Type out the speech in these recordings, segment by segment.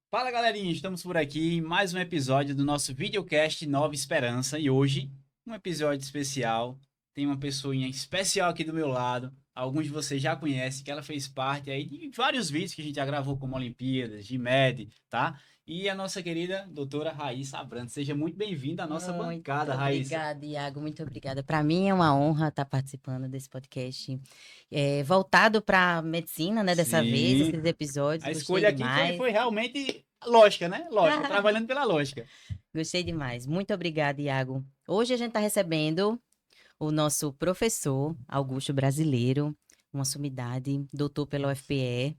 Fala galerinha, estamos por aqui em mais um episódio do nosso videocast Nova Esperança e hoje um episódio especial. Tem uma pessoinha especial aqui do meu lado, alguns de vocês já conhecem, que ela fez parte aí de vários vídeos que a gente já gravou como Olimpíadas, GMED, tá? E a nossa querida doutora Raíssa Abrantes. Seja muito bem-vinda à nossa bancada, Raíssa. Obrigada, Iago, muito obrigada. Para mim é uma honra estar participando desse podcast voltado para medicina, né? Dessa vez, Sim. esses episódios. A Gostei escolha aqui demais. foi realmente lógica, né? Lógica, trabalhando pela lógica. Gostei demais. Muito obrigada, Iago. Hoje a gente está recebendo o nosso professor Augusto Brasileiro, uma sumidade, doutor pela UFPE.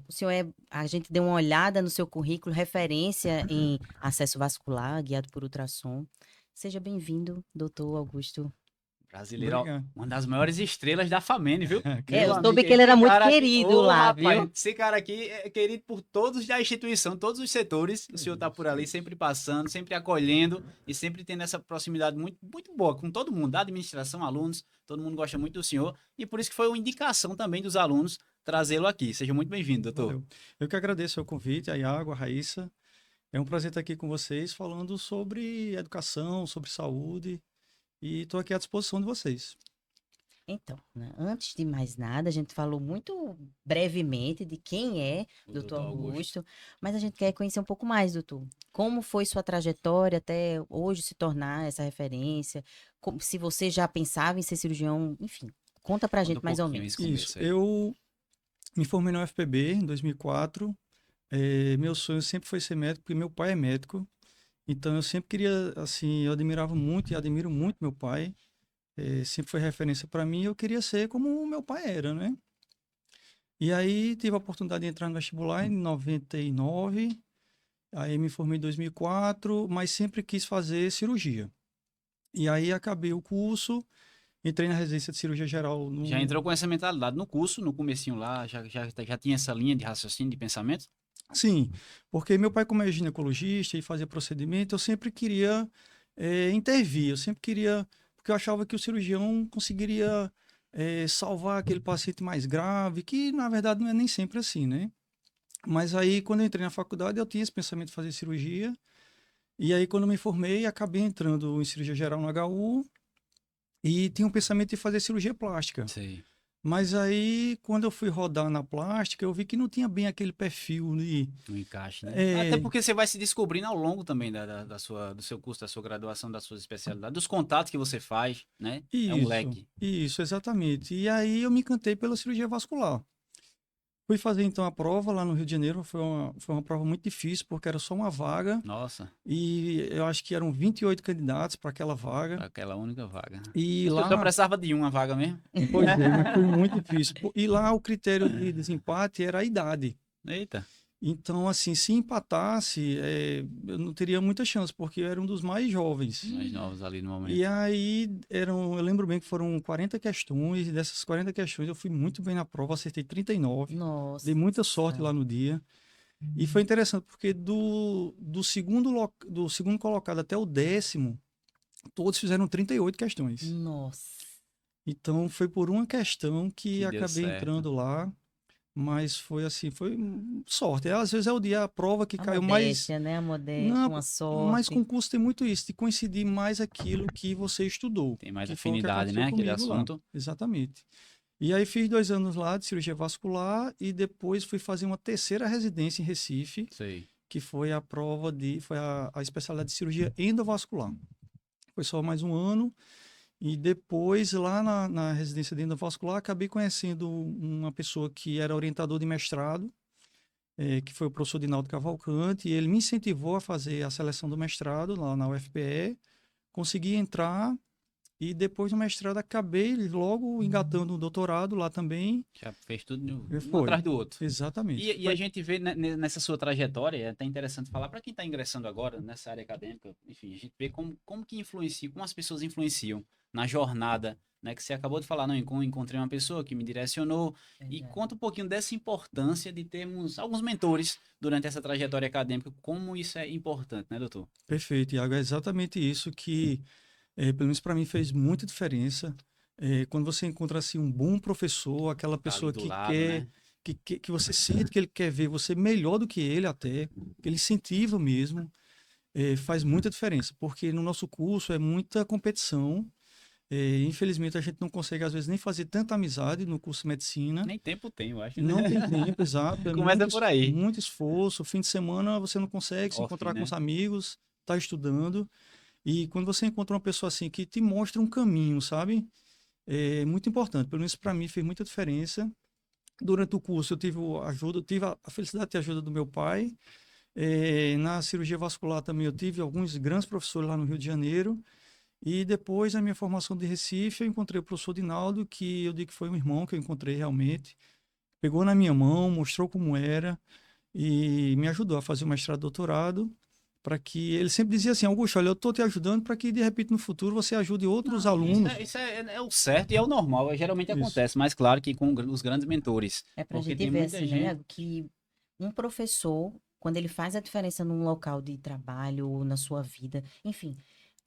O senhor a gente deu uma olhada no seu currículo, referência em acesso vascular, guiado por ultrassom. Seja bem-vindo, doutor Augusto. Brasileiro, Obrigado. uma das maiores estrelas da FAMEN, viu? Eu soube que ele era muito querido lá, viu? Esse cara aqui é querido por todos da instituição, todos os setores. O senhor tá por ali sempre passando, sempre acolhendo e sempre tendo essa proximidade muito, muito boa com todo mundo, da administração, alunos, todo mundo gosta muito do senhor. E por isso que foi uma indicação também dos alunos trazê-lo aqui. Seja muito bem-vindo, doutor. Valeu. Eu que agradeço o convite, a Iago, a Raíssa. É um prazer estar aqui com vocês falando sobre educação, sobre saúde e estou aqui à disposição de vocês. Então, né, antes de mais nada, a gente falou muito brevemente de quem é O doutor doutor Augusto, mas a gente quer conhecer um pouco mais, doutor. Como foi sua trajetória até hoje se tornar essa referência? Se você já pensava em ser cirurgião, enfim, conta pra gente mais ou menos. Isso, eu me formei na UFPB em 2004. Meu sonho sempre foi ser médico, porque meu pai é médico. Então eu sempre queria, assim, eu admirava muito e admiro muito meu pai. Sempre foi referência para mim, eu queria ser como o meu pai era, né? E aí tive a oportunidade de entrar no vestibular em 99, aí me formei em 2004, mas sempre quis fazer cirurgia. E aí acabei o curso, entrei na residência de cirurgia geral. Já entrou com essa mentalidade no curso, no comecinho lá, já tinha essa linha de raciocínio, de pensamento? Sim, porque meu pai, como é ginecologista e fazia procedimento, eu sempre queria intervir, eu sempre queria, porque eu achava que o cirurgião conseguiria salvar aquele paciente mais grave, que na verdade não é nem sempre assim, né? Mas aí, quando eu entrei na faculdade, eu tinha esse pensamento de fazer cirurgia, e aí quando eu me formei, acabei entrando em cirurgia geral no HU, e tinha um pensamento de fazer cirurgia plástica. Sei. Mas aí, quando eu fui rodar na plástica, eu vi que não tinha bem aquele perfil de... No encaixe, né? Até porque você vai se descobrindo ao longo também do seu curso, da sua graduação, da sua especialidade, dos contatos que você faz, né? É um leque. Isso, exatamente. E aí eu me encantei pela cirurgia vascular. Fui fazer então a prova lá no Rio de Janeiro, foi uma prova muito difícil, porque era só uma vaga. Nossa. E eu acho que eram 28 candidatos para aquela vaga. Aquela única vaga. E lá... Você precisava de uma vaga mesmo? Pois é, mas foi muito difícil. E lá o critério de desempate era a idade. Eita. Então, assim, se empatasse, eu não teria muita chance, porque eu era um dos mais jovens. Mais novos ali no momento. E aí, eu lembro bem que foram 40 questões, e dessas 40 questões eu fui muito bem na prova, acertei 39. Nossa. Dei muita sorte lá no dia. E foi interessante, porque do segundo colocado até o 10º, todos fizeram 38 questões. Nossa. Então, foi por uma questão que acabei certo. entrando lá. Mas foi assim, foi sorte. Às vezes é o dia, a prova que caiu modéstia, mais... né? A modéstia, uma sorte. Mas concurso tem muito isso, de coincidir mais aquilo que você estudou. Tem mais afinidade, né? Aquele assunto. Lá. Exatamente. E aí fiz 2 anos lá de cirurgia vascular e depois fui fazer uma terceira residência em Recife, Sei. que foi a prova foi a especialidade de cirurgia endovascular. Foi só mais um ano. E depois, lá na residência de endovascular, acabei conhecendo uma pessoa que era orientador de mestrado, que foi o professor Dinaldo Cavalcante, e ele me incentivou a fazer a seleção do mestrado lá na UFPE, consegui entrar, e depois do mestrado acabei logo engatando o doutorado lá também. Já fez tudo um atrás do outro. Exatamente. E a gente vê nessa sua trajetória, é até interessante falar para quem está ingressando agora nessa área acadêmica, enfim, a gente vê como que influencia, como as pessoas influenciam na jornada, né? Que você acabou de falar, não, encontrei uma pessoa que me direcionou. E conta um pouquinho dessa importância de termos alguns mentores durante essa trajetória acadêmica, como isso é importante, né, doutor? Perfeito, Iago, é exatamente isso que, pelo menos para mim, fez muita diferença. Quando você encontra assim um bom professor, aquela Tá ali pessoa do que lado, quer, né? que você sente que ele quer ver você melhor do que ele até, que ele incentiva mesmo, faz muita diferença, porque no nosso curso é muita competição. Infelizmente a gente não consegue às vezes nem fazer tanta amizade no curso de medicina. Nem tempo tem, eu acho, né? Não tem tempo, exato. É Começa por aí. muito esforço. Fim de semana você não consegue se Off, encontrar com né? os amigos, tá estudando. E quando você encontra uma pessoa assim que te mostra um caminho, sabe? É muito importante. Pelo menos para mim fez muita diferença. Durante o curso eu tive ajuda, eu tive a felicidade de ter a ajuda do meu pai. Na cirurgia vascular também eu tive alguns grandes professores lá no Rio de Janeiro. E depois, na minha formação de Recife, eu encontrei o professor Dinaldo, que eu digo que foi um irmão que eu encontrei realmente. Pegou na minha mão, mostrou como era e me ajudou a fazer o mestrado e doutorado, para que ele sempre dizia assim: Augusto, olha, eu estou te ajudando para que de repente no futuro você ajude outros Não, isso alunos. é, isso é o certo e é o normal, geralmente Isso, acontece, mas claro que com os grandes mentores, É pra porque gente tem ver, muita assim, né, gente. Iago, que um professor, quando ele faz a diferença num local de trabalho ou na sua vida, enfim,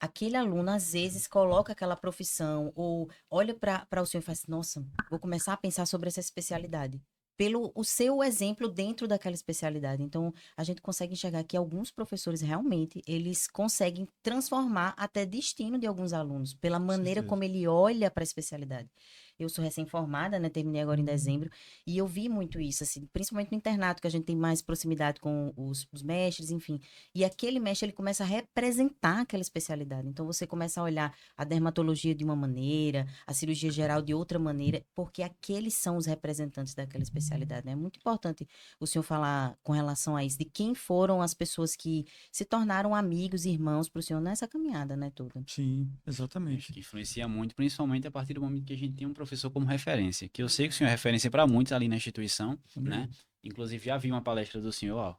aquele aluno às vezes coloca aquela profissão ou olha para o senhor e faz, assim, nossa, vou começar a pensar sobre essa especialidade. Pelo o seu exemplo dentro daquela especialidade. Então, a gente consegue enxergar que alguns professores realmente, eles conseguem transformar até destino de alguns alunos, pela com maneira certeza. como ele olha para a especialidade. Eu sou recém-formada, né? Terminei agora em dezembro. E eu vi muito isso, assim, principalmente no internato, que a gente tem mais proximidade com os mestres, enfim. E aquele mestre, ele começa a representar aquela especialidade. Então, você começa a olhar a dermatologia de uma maneira, a cirurgia geral de outra maneira, porque aqueles são os representantes daquela especialidade, né? É muito importante o senhor falar com relação a isso, de quem foram as pessoas que se tornaram amigos, irmãos para o senhor nessa caminhada, né, toda. Sim, Acho exatamente. que influencia muito, principalmente a partir do momento que a gente tem um professor como referência. Que eu sei que o senhor é referência para muitos ali na instituição, né? Também. Inclusive, já vi uma palestra do senhor, ó.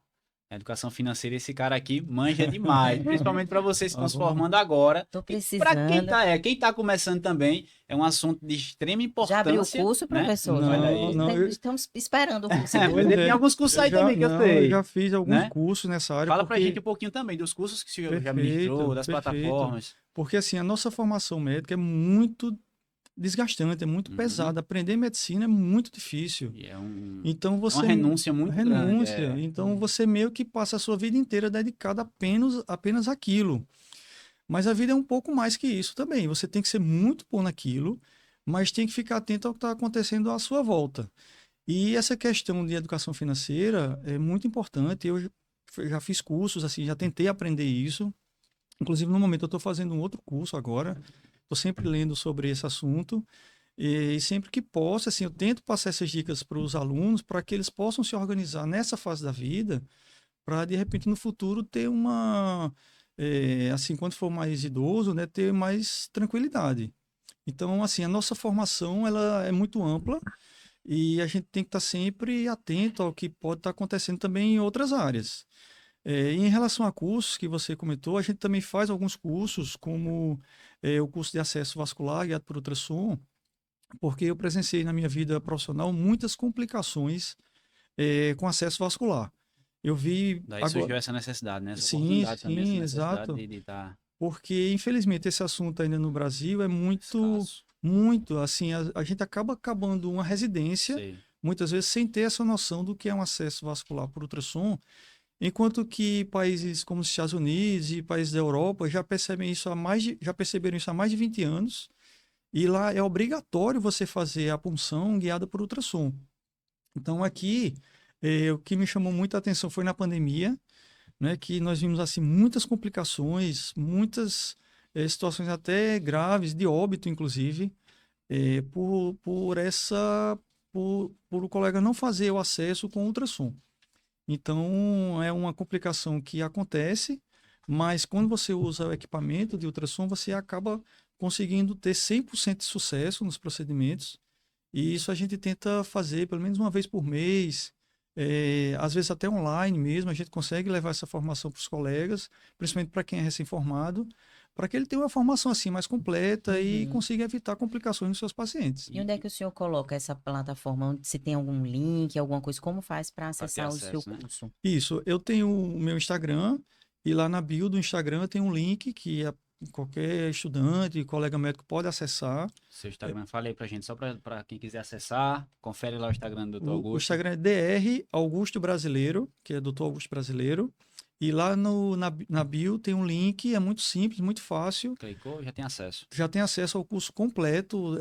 Educação financeira, esse cara aqui manja demais, principalmente para você se Ah, vamos. transformando agora. Tô E para precisando. quem tá começando também, é um assunto de extrema Já abriu o importância, curso, né? professor? Olha Não, aí. não, Estamos esperando o curso, Mas pois inclusive. ele tem é. alguns cursos Eu aí já, também que eu não, eu sei, já fiz alguns né? cursos nessa área, Fala pra gente porque um pouquinho também dos cursos que o senhor já ministrou, perfeito, das perfeito. plataformas. Porque assim, a nossa formação médica é muito desgastante, é muito Uhum. pesada. Aprender medicina é muito difícil. E Então é uma você renúncia muito grande. renúncia, então você meio que passa a sua vida inteira dedicada apenas àquilo. Mas a vida é um pouco mais que isso também. Você tem que ser muito bom naquilo, mas tem que ficar atento ao que está acontecendo à sua volta. E essa questão de educação financeira é muito importante. Eu já fiz cursos, assim, já tentei aprender isso. Inclusive, no momento, eu estou fazendo um outro curso agora. Estou sempre lendo sobre esse assunto. E sempre que posso, assim, eu tento passar essas dicas para os alunos para que eles possam se organizar nessa fase da vida, para de repente no futuro ter assim, quando for mais idoso, né, ter mais tranquilidade. Então, assim, a nossa formação ela é muito ampla e a gente tem que estar sempre atento ao que pode estar acontecendo também em outras áreas. Em relação a cursos que você comentou, a gente também faz alguns cursos, como o curso de acesso vascular guiado por ultrassom, porque eu presenciei na minha vida profissional muitas complicações com acesso vascular. Eu vi Daí agora. surgiu essa necessidade, né? Essa Sim, oportunidade também, essa sim, necessidade exato. de estar Porque, infelizmente, esse assunto ainda no Brasil é muito, escasso. muito, assim, a gente acaba acabando uma residência, Sei. muitas vezes sem ter essa noção do que é um acesso vascular por ultrassom, enquanto que países como os Estados Unidos e países da Europa já percebem isso já perceberam isso há mais de 20 anos, e lá é obrigatório você fazer a punção guiada por ultrassom. Então, aqui, o que me chamou muita atenção foi na pandemia, né, que nós vimos assim muitas complicações, muitas situações até graves, de óbito, inclusive, por o colega não fazer o acesso com ultrassom. Então, é uma complicação que acontece, mas quando você usa o equipamento de ultrassom, você acaba conseguindo ter 100% de sucesso nos procedimentos. E isso a gente tenta fazer pelo menos uma vez por mês, às vezes até online mesmo, a gente consegue levar essa formação para os colegas, principalmente para quem é recém-formado, para que ele tenha uma formação assim mais completa e Uhum. consiga evitar complicações nos seus pacientes. E onde é que o senhor coloca essa plataforma? Se tem algum link, alguma coisa, como faz para Para ter acessar o seu acesso, né? curso? Isso, eu tenho o meu Instagram e lá na bio do Instagram tem um link que qualquer estudante, colega médico pode acessar. Seu Instagram, fala aí pra gente, só pra quem quiser acessar, confere lá o Instagram do Dr. O Augusto. Instagram é DR Augusto Brasileiro, que é Dr. Augusto Brasileiro. E lá na bio tem um link, é muito simples, muito fácil. Clicou, já tem acesso. Já tem acesso ao curso completo,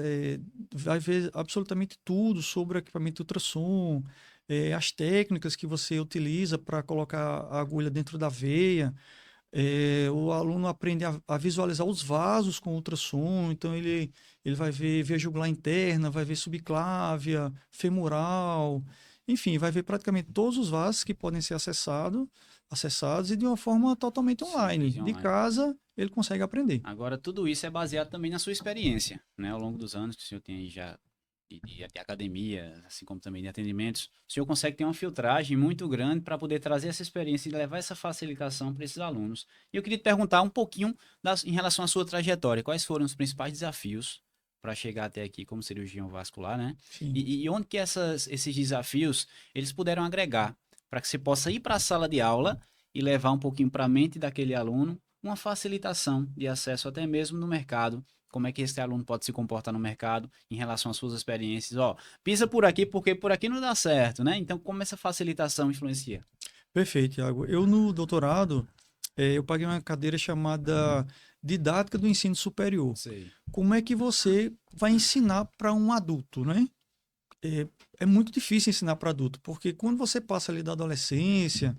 vai ver absolutamente tudo sobre o equipamento de ultrassom, as técnicas que você utiliza para colocar a agulha dentro da veia. O aluno aprende a visualizar os vasos com ultrassom, então ele vai ver veia jugular interna, vai ver subclávia, femoral, enfim, vai ver praticamente todos os vasos que podem ser acessados e de uma forma totalmente online. Simples e De online. casa, ele consegue aprender. Agora, tudo isso é baseado também na sua experiência, né? Ao longo dos anos que o senhor tem aí já de academia, assim como também de atendimentos, o senhor consegue ter uma filtragem muito grande para poder trazer essa experiência e levar essa facilitação para esses alunos. E eu queria te perguntar um pouquinho em relação à sua trajetória. Quais foram os principais desafios para chegar até aqui como cirurgião vascular, né? Sim. E onde que esses desafios eles puderam agregar para que você possa ir para a sala de aula e levar um pouquinho para a mente daquele aluno uma facilitação de acesso até mesmo no mercado. Como é que esse aluno pode se comportar no mercado em relação às suas experiências? Ó, pisa por aqui porque por aqui não dá certo, né? Então, como essa facilitação influencia? Perfeito, Thiago. Eu, no doutorado, eu paguei uma cadeira chamada Didática do Ensino Superior. Sei. Como é que você vai ensinar para um adulto, né? É muito difícil ensinar para adulto, porque quando você passa ali da adolescência,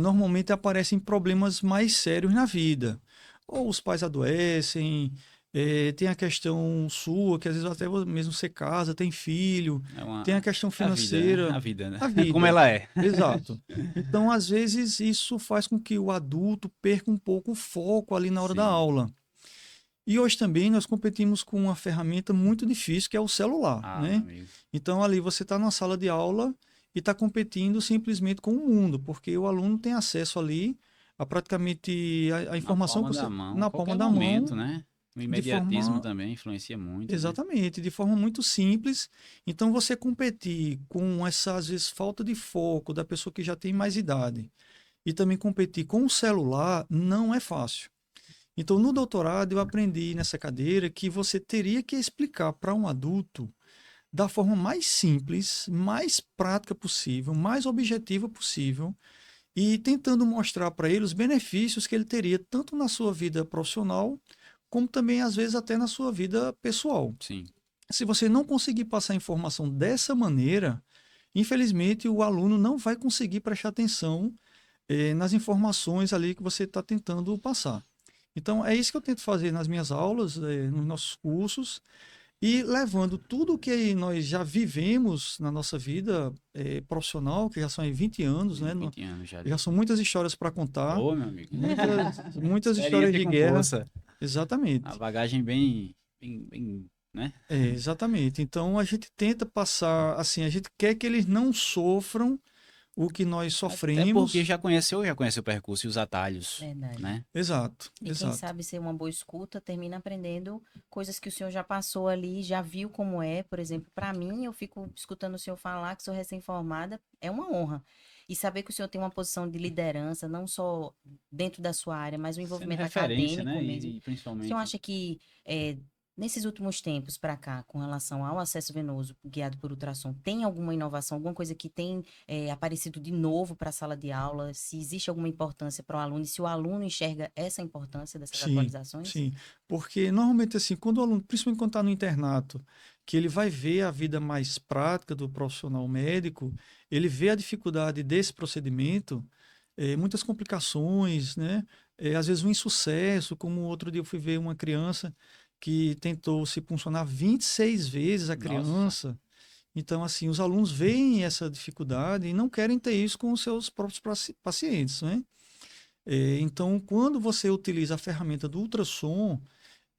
normalmente aparecem problemas mais sérios na vida. Ou os pais adoecem, tem a questão sua, que às vezes até mesmo você casa, tem filho, tem a questão financeira. A vida, né? A vida. Como ela é. Exato. Então, às vezes, isso faz com que o adulto perca um pouco o foco ali na hora da Sim. aula. E hoje também nós competimos com uma ferramenta muito difícil, que é o celular, Ah, né? meu amigo. Então, ali você está na sala de aula e está competindo simplesmente com o mundo, porque o aluno tem acesso ali a praticamente a informação Na que palma você da mão, na qualquer palma da momento, mão, né? O de imediatismo forma também influencia muito, né? exatamente, de forma muito simples. Então, você competir com essa, às vezes, falta de foco da pessoa que já tem mais idade e também competir com o celular não é fácil. Então, no doutorado, eu aprendi nessa cadeira que você teria que explicar para um adulto da forma mais simples, mais prática possível, mais objetiva possível, e tentando mostrar para ele os benefícios que ele teria tanto na sua vida profissional, como também, às vezes, até na sua vida pessoal. Sim. Se você não conseguir passar a informação dessa maneira, infelizmente o aluno não vai conseguir prestar atenção nas informações ali que você está tentando passar. Então, é isso que eu tento fazer nas minhas aulas, nos nossos cursos, e levando tudo o que nós já vivemos na nossa vida profissional, que já são aí 20 anos, né? 20 anos já. Já são muitas histórias para contar, Ô, meu amigo. muitas histórias de com guerra. força. Exatamente. A bagagem bem, né? Exatamente. Então, a gente tenta passar, assim, a gente quer que eles não sofram o que nós Até sofremos. porque já conheceu o percurso e os atalhos, Verdade. né? Exato, E quem exato. sabe ser uma boa escuta termina aprendendo coisas que o senhor já passou ali, já viu como é. Por exemplo, para mim, eu fico escutando o senhor falar que sou recém-formada, é uma honra. E saber que o senhor tem uma posição de liderança, não só dentro da sua área, mas o Sendo envolvimento referência, acadêmico né? mesmo. E O principalmente. senhor acha que nesses últimos tempos para cá, com relação ao acesso venoso guiado por ultrassom, tem alguma inovação, alguma coisa que tem aparecido de novo para a sala de aula? Se existe alguma importância para o aluno e se o aluno enxerga essa importância dessas atualizações? Sim, porque normalmente assim, quando o aluno, principalmente quando está no internato, que ele vai ver a vida mais prática do profissional médico, ele vê a dificuldade desse procedimento, muitas complicações, né? Às vezes um insucesso, como outro dia eu fui ver uma criança que tentou se puncionar 26 vezes a Nossa. criança. Então, assim, os alunos veem essa dificuldade e não querem ter isso com os seus próprios pacientes, né? Então, quando você utiliza a ferramenta do ultrassom,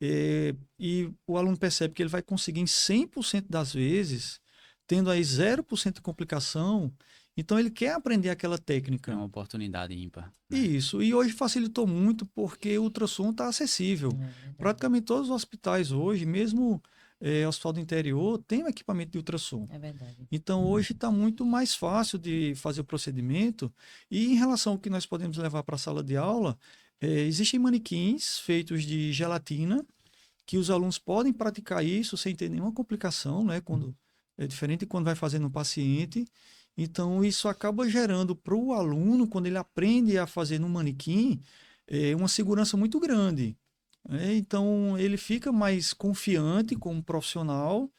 e o aluno percebe que ele vai conseguir em 100% das vezes, tendo aí 0% de complicação, então ele quer aprender aquela técnica. É uma oportunidade ímpar. Né? Isso, e hoje facilitou muito porque o ultrassom está acessível. Praticamente todos os hospitais hoje, mesmo hospital do interior, tem um equipamento de ultrassom. É verdade. Então, hoje está muito mais fácil de fazer o procedimento. E em relação ao que nós podemos levar para a sala de aula, Existem manequins feitos de gelatina que os alunos podem praticar isso sem ter nenhuma complicação, né? Quando é diferente de quando vai fazer no paciente. Então, isso acaba gerando para o aluno, quando ele aprende a fazer no manequim, uma segurança muito grande, né? Então, ele fica mais confiante como profissional,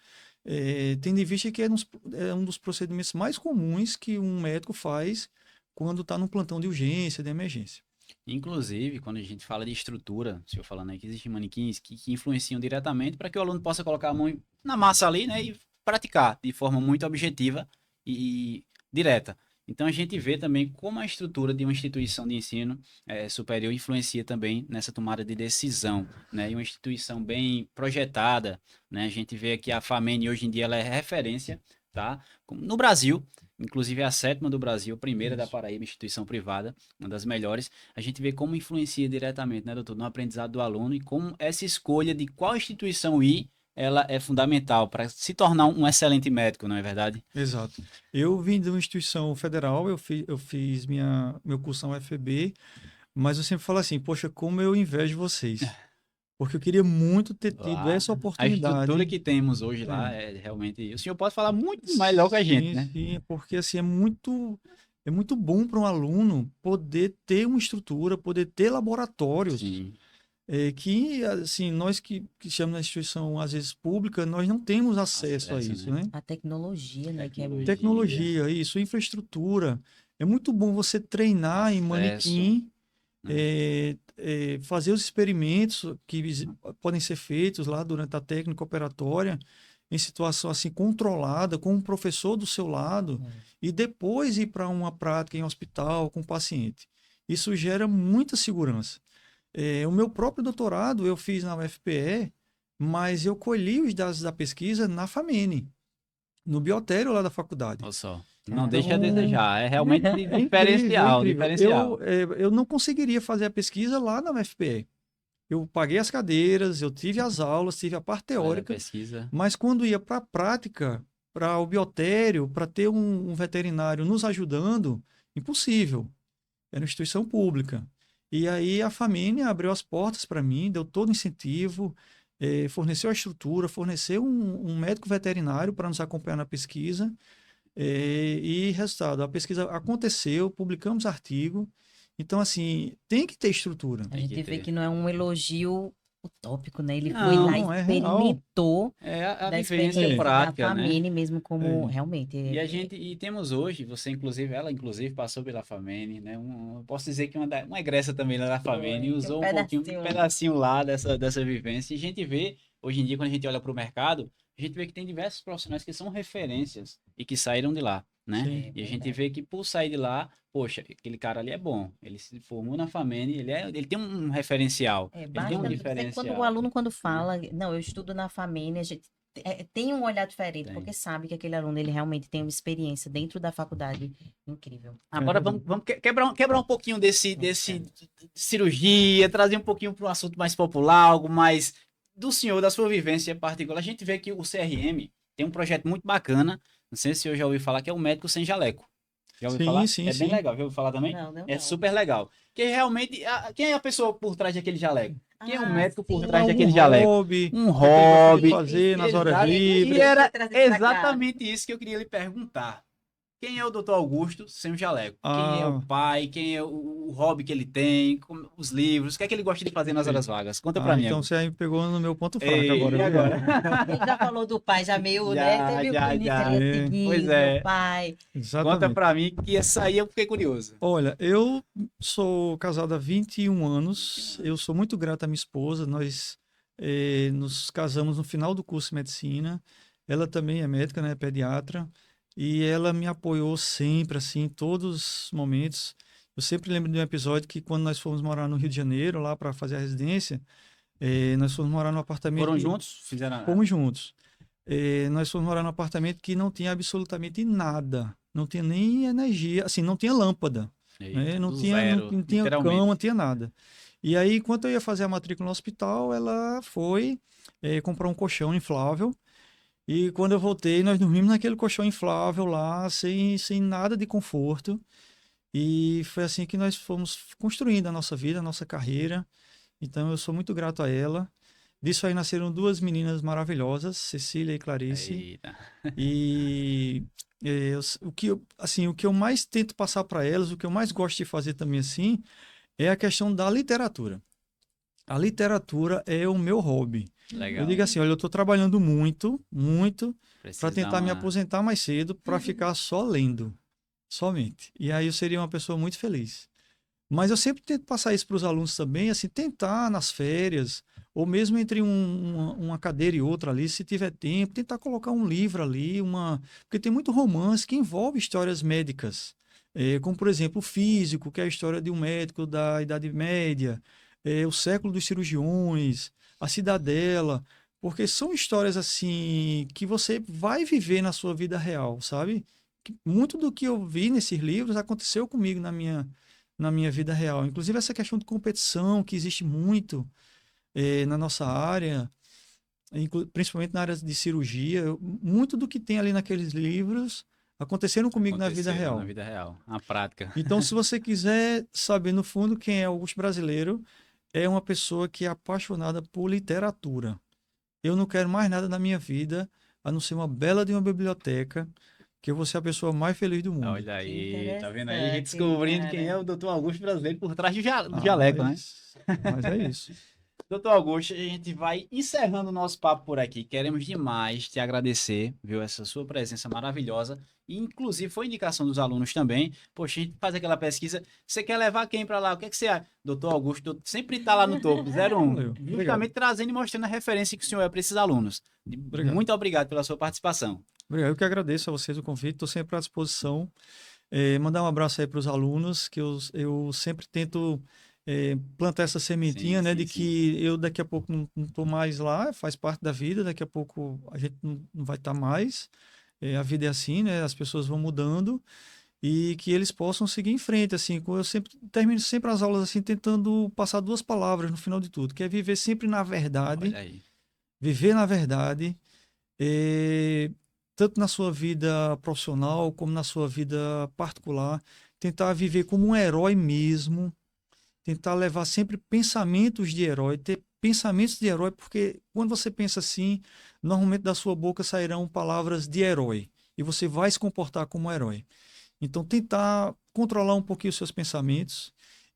tendo em vista que é um dos procedimentos mais comuns que um médico faz quando está num plantão de urgência, de emergência. Inclusive, quando a gente fala de estrutura, se eu falando aí que existem manequins que influenciam diretamente para que o aluno possa colocar a mão na massa ali, né, e praticar de forma muito objetiva e direta. Então a gente vê também como a estrutura de uma instituição de ensino superior influencia também nessa tomada de decisão, né? E uma instituição bem projetada, né? A gente vê aqui a FAMEN hoje em dia ela é referência, tá? No Brasil, inclusive é a sétima do Brasil, a primeira da Isso. Paraíba, instituição privada, uma das melhores. A gente vê como influencia diretamente, né, doutor, no aprendizado do aluno e como essa escolha de qual instituição ir, ela é fundamental para se tornar um excelente médico, não é verdade? Exato. Eu vim de uma instituição federal, eu fiz meu curso na UFB, mas eu sempre falo assim, poxa, como eu invejo vocês. Porque eu queria muito ter tido Lá, essa a estrutura oportunidade. que temos hoje lá É. é realmente. O senhor pode falar muito melhor que a gente, Sim, né? sim, porque assim é muito bom para um aluno poder ter uma estrutura, poder ter laboratórios, Sim, que assim nós que estamos na instituição às vezes pública, nós não temos acesso a acesso, isso, né? né? A tecnologia, né, que é muito Tecnologia, Tecnologia, isso, infraestrutura. É muito bom você treinar em acesso, manequim, né? fazer os experimentos podem ser feitos lá durante a técnica operatória, em situação assim controlada, com um professor do seu lado, e depois ir para uma prática em hospital com o paciente. Isso gera muita segurança. O meu próprio doutorado eu fiz na UFPE, mas eu colhi os dados da pesquisa na FAMENE, no biotério lá da faculdade. Olha só. Não deixa a Então, desejar. É realmente é incrível, é diferencial, incrível. diferencial. Eu não conseguiria fazer a pesquisa lá na UFPE. Eu paguei as cadeiras, eu tive as aulas, tive a parte Mas a teórica, pesquisa. mas quando ia para a prática, para o biotério, para ter um veterinário nos ajudando, impossível. Era uma instituição pública. E aí a Família abriu as portas para mim, deu todo incentivo, forneceu a estrutura, forneceu um médico veterinário para nos acompanhar na pesquisa. E resultado, a pesquisa aconteceu, publicamos artigo. Então, assim, tem que ter estrutura. A Tem que gente vê ter. que não é um elogio utópico, né? Ele foi lá, Não, Não, é real. experimentou é a da vivência É, experiência da prática, né? Famine mesmo como é. realmente. E temos hoje, você inclusive, ela inclusive passou pela Famene, né? Eu posso dizer que uma egressa também lá da Famene, e Foi, tem um usou um pedacinho. pedacinho lá dessa vivência. E a gente vê, hoje em dia, quando a gente olha para o mercado, a gente vê que tem diversos profissionais que são referências e que saíram de lá, né? Sim. E a gente Verdade. vê que por sair de lá, poxa, aquele cara ali é bom. Ele se formou na Famene, ele tem um referencial, ele tem um Basta dizer que quando o diferencial, aluno, quando né? fala, não, eu estudo na Famine, a gente tem um olhar diferente, Tem. porque sabe que aquele aluno, ele realmente tem uma experiência dentro da faculdade incrível. Agora vamos quebrar um pouquinho desse cirurgia, trazer um pouquinho para um assunto mais popular, algo mais do senhor, da sua vivência particular. A gente vê que o CRM tem um projeto muito bacana. Não sei se eu já ouvi falar, que é o Médico Sem Jaleco. Já ouviu Sim, falar? sim, É bem sim. legal. Já ouviu falar também? Não, não, É não. super legal. Que realmente, quem é a pessoa por trás daquele jaleco? Quem é o Ah, médico por sim. trás É um daquele jaleco? hobby Um que ele gosta de hobby. fazer nas horas Exato. E livres. era Trazer pra cá. exatamente isso que eu queria lhe perguntar. Quem é o Dr. Augusto sem o jaleco? Quem é o Ah, pai? Quem é o hobby que ele tem? Os livros? O que é que ele gosta de fazer nas horas perfeito. vagas? Conta pra mim Então agora. você aí me pegou no meu ponto fraco Ei, agora, e viu, Iago? agora? Ele já falou do pai, já meio, né? Você Já, viu que no já, início já. ele ia É, Pois seguir meu é. pai. Conta exatamente. pra mim que essa aí eu fiquei curioso. Olha, eu sou casado há 21 anos. Eu sou muito grato à minha esposa. Nós nos casamos no final do curso de medicina. Ela também é médica, né? Pediatra. E ela me apoiou sempre, assim, em todos os momentos. Eu sempre lembro de um episódio que quando nós fomos morar no Rio de Janeiro, lá para fazer a residência, nós fomos morar num apartamento Foram que juntos? Fizeram. fomos juntos. Nós fomos morar num apartamento que não tinha absolutamente nada. Não tinha nem energia, assim, não tinha lâmpada, né? Eita, Não do tinha, zero, não tinha cama, literalmente. não tinha nada. E aí, enquanto eu ia fazer a matrícula no hospital, ela foi comprar um colchão inflável. E quando eu voltei, nós dormimos naquele colchão inflável lá, sem nada de conforto. E foi assim que nós fomos construindo a nossa vida, a nossa carreira. Então eu sou muito grato a ela. Disso aí nasceram duas meninas maravilhosas, Cecília e Clarice. Eita. E o que eu mais tento passar para elas, o que eu mais gosto de fazer também assim, é a questão da literatura. A literatura é o meu hobby. Legal. Eu digo assim, olha, eu estou trabalhando muito, muito, Precisa para tentar dar me uma- aposentar mais cedo, para ficar só lendo, somente. E aí eu seria uma pessoa muito feliz. Mas eu sempre tento passar isso para os alunos também, assim, tentar nas férias, ou mesmo entre uma cadeira e outra ali, se tiver tempo, tentar colocar um livro ali, porque tem muito romance que envolve histórias médicas, como por exemplo o Físico, que é a história de um médico da Idade Média, o Século dos Cirurgiões, a Cidadela, porque são histórias assim que você vai viver na sua vida real, sabe? Muito do que eu vi nesses livros aconteceu comigo na minha vida real. Inclusive essa questão de competição que existe muito na nossa área, principalmente na área de cirurgia, muito do que tem ali naqueles livros aconteceram comigo na vida Aconteceram real. na vida real, na prática. Então, se você quiser saber no fundo quem é Augusto Brasileiro, é uma pessoa que é apaixonada por literatura. Eu não quero mais nada na minha vida a não ser uma bela de uma biblioteca, que eu vou ser a pessoa mais feliz do mundo. Olha aí, tá vendo aí? A gente interessante, descobrindo quem é cara. o Dr. Augusto brasileiro por trás do jaleco, né? Mas é isso. Doutor Augusto, a gente vai encerrando o nosso papo por aqui. Queremos demais te agradecer, viu, essa sua presença maravilhosa. E, inclusive, foi indicação dos alunos também. Poxa, a gente faz aquela pesquisa. Você quer levar quem para lá? O que é que você acha? Doutor Augusto sempre está lá no topo, 01. Valeu, Justamente obrigado. trazendo e mostrando a referência que o senhor é para esses alunos. Obrigado. Muito obrigado pela sua participação. Obrigado. Eu que agradeço a vocês o convite, estou sempre à disposição. Mandar um abraço aí para os alunos, que eu sempre tento plantar essa sementinha, Sim, né, sim, de sim. que eu daqui a pouco não estou mais lá, faz parte da vida, daqui a pouco a gente não vai estar mais. A vida é assim, né, as pessoas vão mudando e que eles possam seguir em frente, assim. Eu sempre termino sempre as aulas assim, tentando passar duas palavras no final de tudo, que é viver sempre na verdade, Olha aí. viver na verdade, eh, tanto na sua vida profissional como na sua vida particular, tentar viver como um herói mesmo, tentar levar sempre pensamentos de herói, ter pensamentos de herói, porque quando você pensa assim, normalmente da sua boca sairão palavras de herói e você vai se comportar como um herói. Então, tentar controlar um pouquinho os seus pensamentos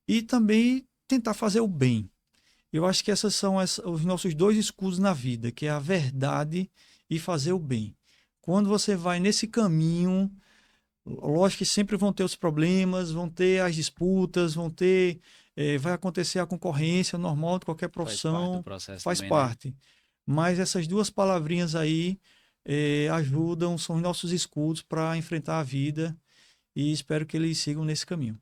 e também tentar fazer o bem. Eu acho que essas são os nossos dois escudos na vida, que é a verdade e fazer o bem. Quando você vai nesse caminho, lógico que sempre vão ter os problemas, vão ter as disputas, vai acontecer a concorrência normal de qualquer Faz parte do profissão, processo faz também, né? parte. Mas essas duas palavrinhas aí ajudam, são os nossos escudos para enfrentar a vida e espero que eles sigam nesse caminho.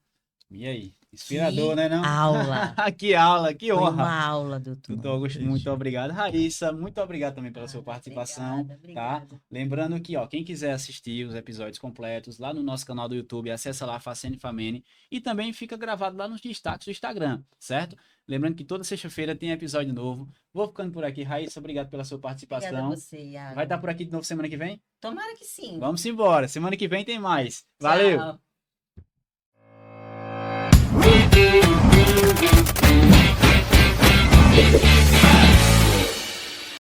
E aí? Inspirador, Que né, não? aula! Que aula, que Foi honra. uma aula, doutor. Doutor Augusto, É muito isso. obrigado. Raíssa, muito obrigado também pela sua participação, Obrigada. tá? Lembrando que, ó, quem quiser assistir os episódios completos lá no nosso canal do YouTube, acessa lá Facene Famene e também fica gravado lá nos destaques do Instagram, certo? Lembrando que toda sexta-feira tem episódio novo. Vou ficando por aqui. Raíssa, obrigado pela sua Obrigada a participação. você, Iago. Vai estar por aqui de novo semana que vem? Tomara que sim. Vamos embora. Semana que vem tem mais. Valeu! Tchau.